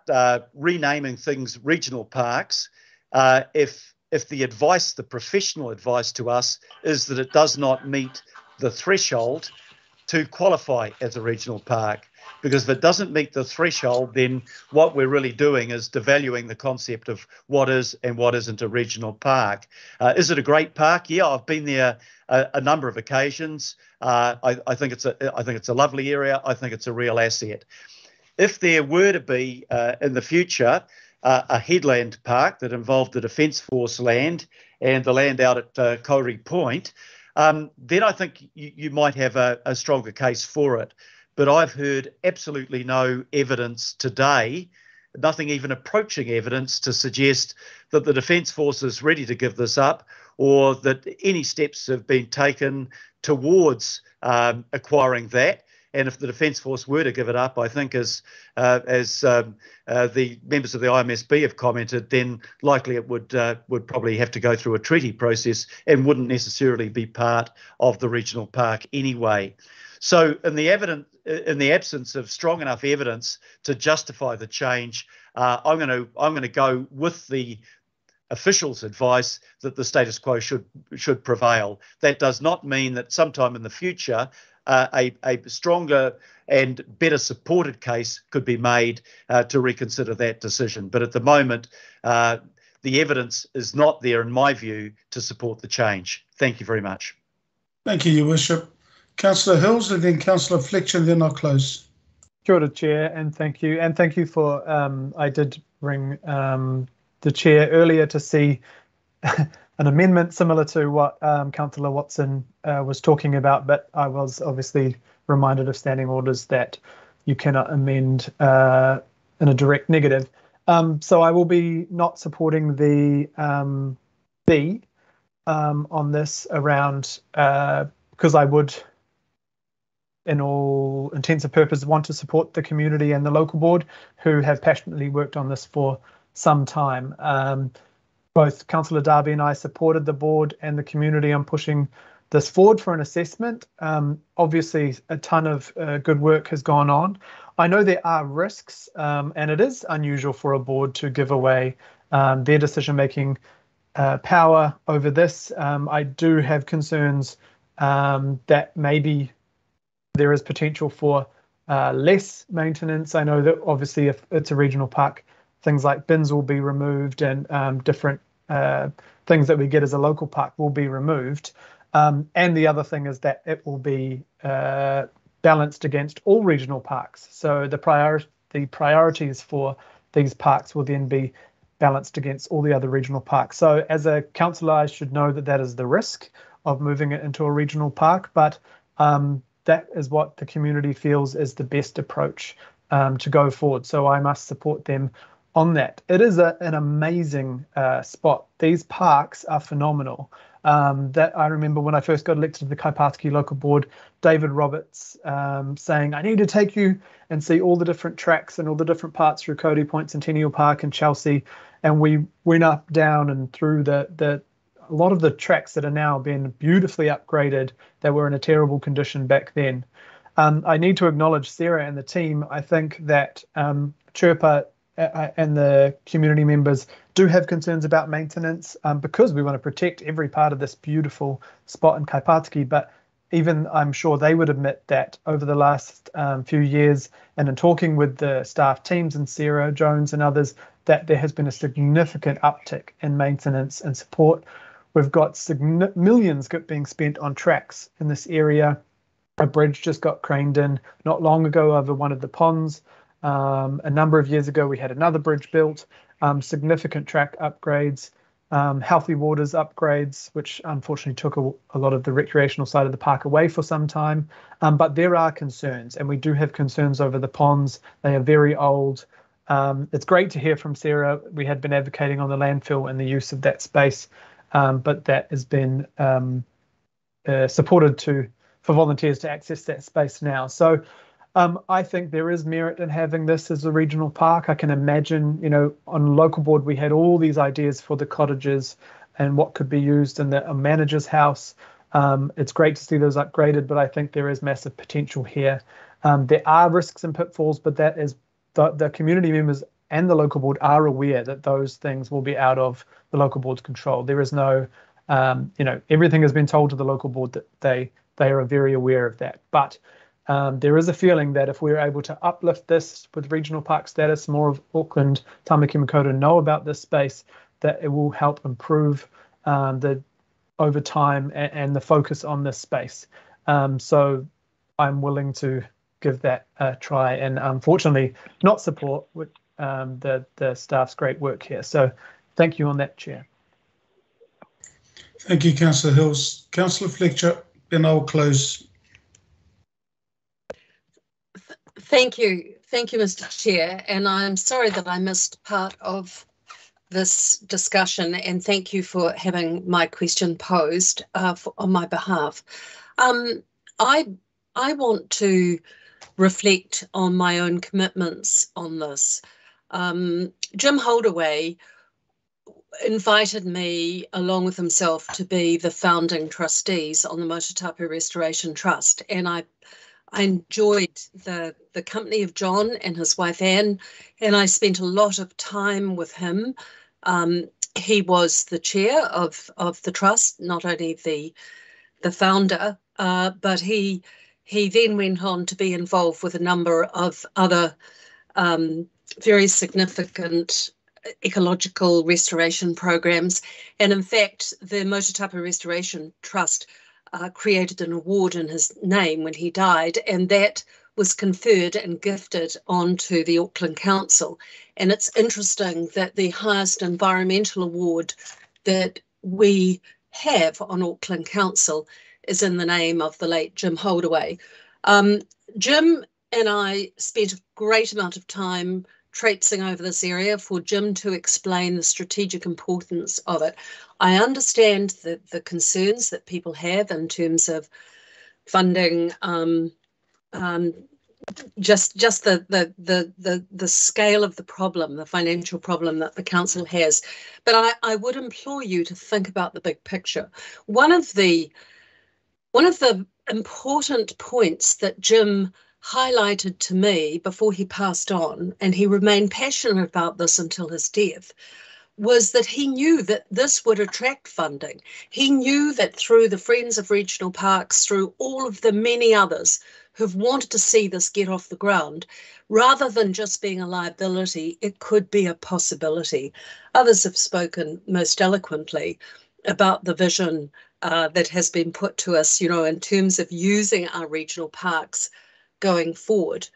renaming things regional parks if the advice, the professional advice to us is that it does not meet the threshold to qualify as a regional park. Because if it doesn't meet the threshold, then what we're really doing is devaluing the concept of what is and what isn't a regional park. Is it a great park? Yeah, I've been there a number of occasions. I think it's a lovely area. I think it's a real asset. If there were to be in the future a headland park that involved the Defence Force land and the land out at Kauri Point, then I think you might have a stronger case for it. But I've heard absolutely no evidence today, nothing even approaching evidence to suggest that the Defence Force is ready to give this up or that any steps have been taken towards acquiring that. And if the Defence Force were to give it up, I think as the members of the IMSB have commented, then likely it would probably have to go through a treaty process and wouldn't necessarily be part of the regional park anyway. So in the absence of strong enough evidence to justify the change, I'm going to go with the officials' advice that the status quo should prevail. That does not mean that sometime in the future a stronger and better supported case could be made to reconsider that decision. But at the moment, the evidence is not there, in my view, to support the change. Thank you very much. Thank you, Your Worship. Councillor Hills and then Councillor Fletcher, and then I'll close. Kia ora, Chair, and thank you. And thank you for, I did ring the Chair earlier to see an amendment similar to what Councillor Watson was talking about, but I was obviously reminded of standing orders that you cannot amend in a direct negative. So I will be not supporting the B on this around, because I would, in all intents and purposes, want to support the community and the local board who have passionately worked on this for some time. Both Councillor Darby and I supported the board and the community on pushing this forward for an assessment. Obviously, a ton of good work has gone on. I know there are risks, and it is unusual for a board to give away their decision-making power over this. I do have concerns that maybe there is potential for less maintenance. I know that obviously if it's a regional park, things like bins will be removed and different things that we get as a local park will be removed. And the other thing is that it will be balanced against all regional parks. So the priorities for these parks will then be balanced against all the other regional parks. So as a councillor, I should know that that is the risk of moving it into a regional park, but that is what the community feels is the best approach to go forward. So I must support them on that. It is an amazing spot. These parks are phenomenal. That I remember when I first got elected to the Kaipātiki local board, David Roberts saying, I need to take you and see all the different tracks and all the different parts through Cody Point, Centennial Park and Chelsea. And we went up, down and through a lot of the tracks that are now being beautifully upgraded that were in a terrible condition back then. I need to acknowledge Sarah and the team. I think that Chirpa and the community members do have concerns about maintenance because we want to protect every part of this beautiful spot in Kaipātiki. But even I'm sure they would admit that over the last few years and in talking with the staff teams and Sarah Jones and others, that there has been a significant uptick in maintenance and support. We've got millions being spent on tracks in this area. A bridge just got craned in not long ago over one of the ponds. A number of years ago, we had another bridge built, significant track upgrades, healthy waters upgrades, which unfortunately took a lot of the recreational side of the park away for some time. But there are concerns, and we do have concerns over the ponds. They are very old. It's great to hear from Sarah. We had been advocating on the landfill and the use of that space, but that has been supported for volunteers to access that space now. So I think there is merit in having this as a regional park. I can imagine, on local board, we had all these ideas for the cottages and what could be used in the manager's house. It's great to see those upgraded, but I think there is massive potential here. There are risks and pitfalls, but that is the community members and the local board are aware that those things will be out of the local board's control. There is no, everything has been told to the local board that they are very aware of that. But there is a feeling that if we're able to uplift this with regional park status, more of Auckland, Tamaki Makaurau know about this space, that it will help improve over time and the focus on this space. So I'm willing to give that a try and unfortunately not support with the staff's great work here. So thank you on that, Chair. Thank you, Councillor Hills. Councillor Fletcher, then I'll close. Thank you, Mr. Chair, and I'm sorry that I missed part of this discussion, and thank you for having my question posed on my behalf. I want to reflect on my own commitments on this. Jim Holdaway invited me, along with himself, to be the founding trustees on the Motutapu Restoration Trust, and I enjoyed the company of John and his wife Anne, and I spent a lot of time with him. He was the chair of the trust, not only the founder, but he then went on to be involved with a number of other very significant ecological restoration programs. And in fact, the Motutapu Restoration Trust created an award in his name when he died, and that was conferred and gifted onto the Auckland Council. And it's interesting that the highest environmental award that we have on Auckland Council is in the name of the late Jim Holdaway. Jim and I spent a great amount of time traipsing over this area for Jim to explain the strategic importance of it. I understand the concerns that people have in terms of funding, just the scale of the problem, the financial problem that the council has. But I would implore you to think about the big picture. One of the important points that Jim highlighted to me before he passed on, and he remained passionate about this until his death, was that he knew that this would attract funding. He knew that through the Friends of Regional Parks, through all of the many others who've wanted to see this get off the ground, rather than just being a liability, it could be a possibility. Others have spoken most eloquently about the vision that has been put to us, you know, in terms of using our regional parks going forward.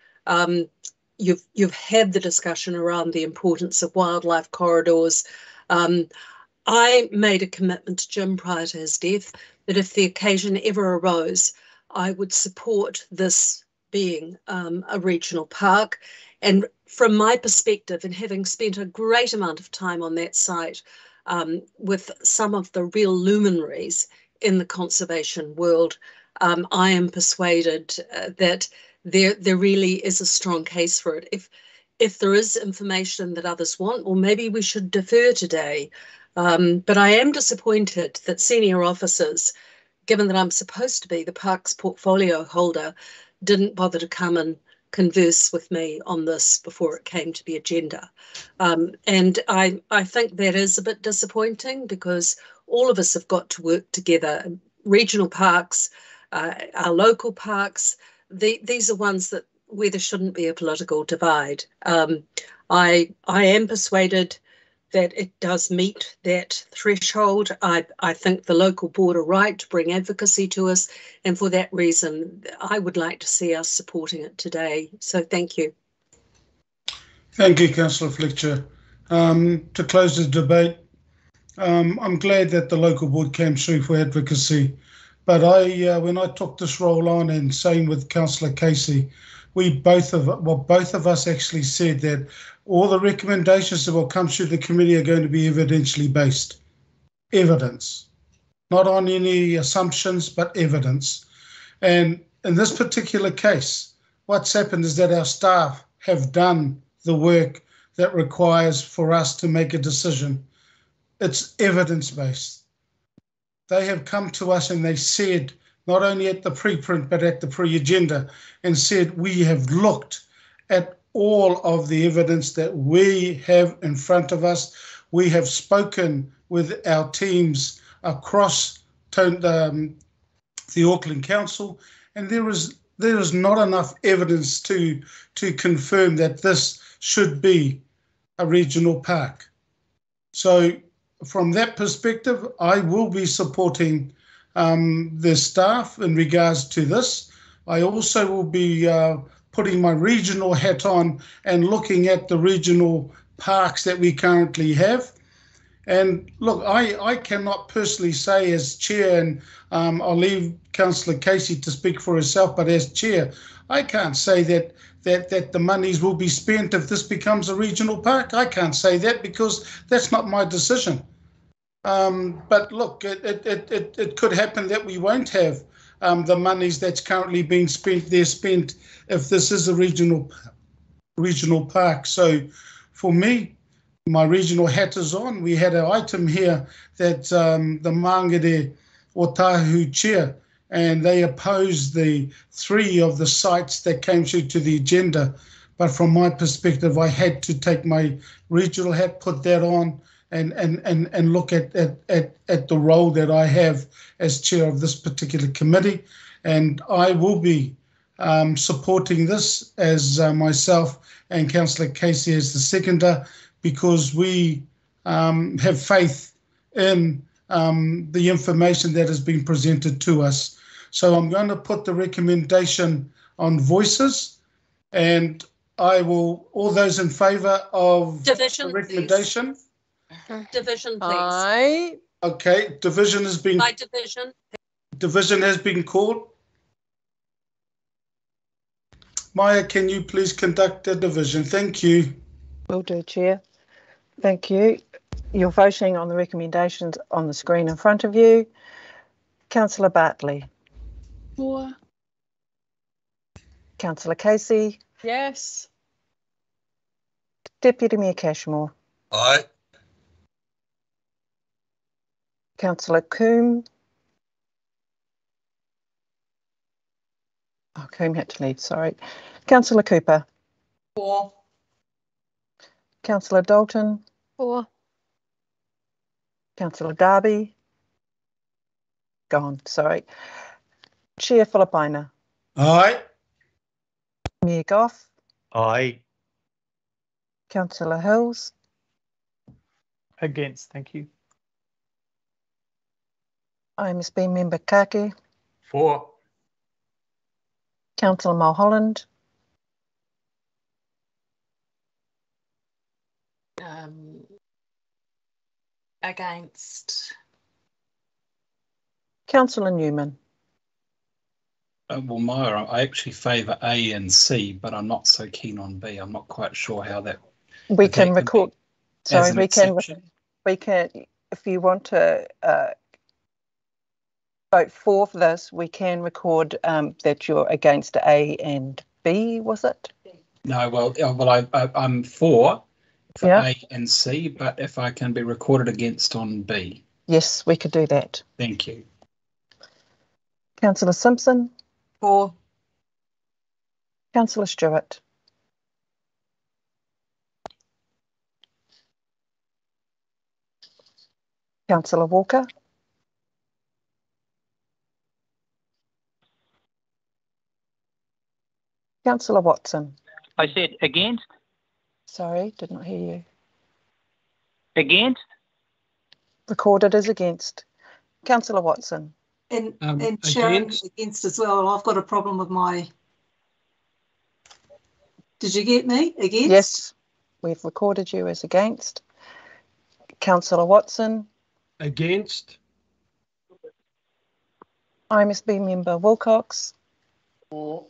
You've had the discussion around the importance of wildlife corridors. I made a commitment to Jim prior to his death that if the occasion ever arose, I would support this being a regional park. And from my perspective, and having spent a great amount of time on that site with some of the real luminaries in the conservation world, I am persuaded that there really is a strong case for it. If there is information that others want, or maybe we should defer today. But I am disappointed that senior officers, given that I'm supposed to be the parks portfolio holder, didn't bother to come and converse with me on this before it came to the agenda. And I think that is a bit disappointing, because all of us have got to work together. Regional parks, our local parks, these are ones that where there shouldn't be a political divide. I am persuaded that it does meet that threshold. I think the local board are right to bring advocacy to us, and for that reason, I would like to see us supporting it today. So thank you. Thank you, Councillor Fletcher. To close the debate, I'm glad that the local board came through for advocacy, but when I took this role on, and same with Councillor Casey, both of us actually said that all the recommendations that will come through the committee are going to be evidentially based. Evidence. Not on any assumptions, but evidence. And in this particular case, what's happened is that our staff have done the work that requires for us to make a decision. It's evidence-based. They have come to us and they said, not only at the preprint, but at the pre-agenda, and said, we have looked at all of the evidence that we have in front of us. We have spoken with our teams across the Auckland Council, and there is not enough evidence to confirm that this should be a regional park. So from that perspective, I will be supporting the staff in regards to this. I also will be putting my regional hat on and looking at the regional parks that we currently have. And look, I cannot personally say as chair, and I'll leave Councillor Casey to speak for herself, but as chair, I can't say that the monies will be spent if this becomes a regional park. I can't say that because that's not my decision. But look, it could happen that we won't have the monies that's currently being spent if this is a regional park. So for me, my regional hat is on. We had an item here that the Māngere Otahu chair, and they opposed the 3 of the sites that came through to the agenda. But from my perspective, I had to take my regional hat, put that on, and look at the role that I have as chair of this particular committee. And I will be supporting this as myself and Councillor Casey as the seconder, because we have faith in the information that has been presented to us. So I'm going to put the recommendation on voices, and I will, all those in favour of Division, the recommendation. Please. Division, please. Okay, division has been. By division. Division has been called. Maya, can you please conduct the division? Thank you. Will do, Chair. Thank you. You're voting on the recommendations on the screen in front of you. Councillor Bartley. For. Councillor Casey. Yes. Deputy Mayor Cashmore. Aye. Councillor Coombe. Oh, Coombe had to leave, sorry. Councillor Cooper. For. Councillor Dalton. For. Councillor Darby. Gone, sorry. Chair Filipaina. Aye. Mayor Goff. Aye. Councillor Hills. Against, thank you. IMSB member Kake. For. Councillor Mulholland. Against. Councillor Newman. Well, Maya, I actually favour A and C, but I'm not so keen on B. I'm not quite sure how that. We can record. Sorry, we can. If you want to vote for this, we can record that you're against A and B. Was it? No, well, I'm for yeah. A and C, but if I can be recorded against on B. Yes, we could do that. Thank you. Councillor Simpson. For. Councillor Stewart. Councillor Walker. Councillor Watson. I said against. Sorry, did not hear you. Against. Recorded as against. Councillor Watson. And Sharon against as well. I've got a problem with my. Did you get me against? Yes, we've recorded you as against. Councillor Watson. Against. IMSB member Wilcox. For.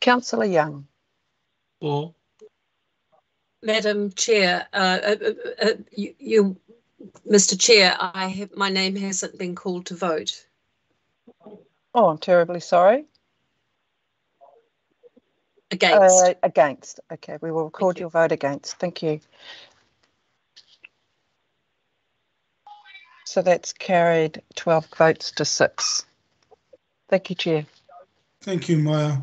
Councillor Young. For. Madam Chair, Mr. Chair, my name hasn't been called to vote. Oh, I'm terribly sorry. Against. Against. Okay, we will record your vote against. Thank you. So that's carried 12 votes to 6. Thank you, Chair. Thank you, Maya.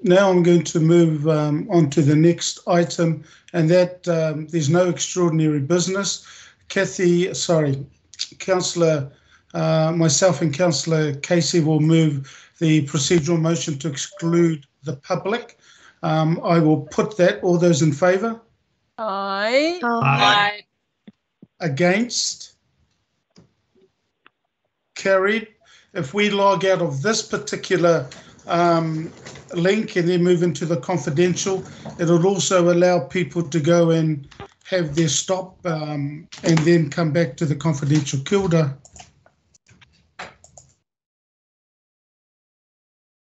Now I'm going to move on to the next item, and that there's no extraordinary business. Councillor, myself and Councillor Casey will move the procedural motion to exclude the public. I will put that. All those in favour? Aye. Aye. Against? Carried. If we log out of this particular link and then move into the confidential, it'll also allow people to go and have their stop and then come back to the confidential. Kia ora.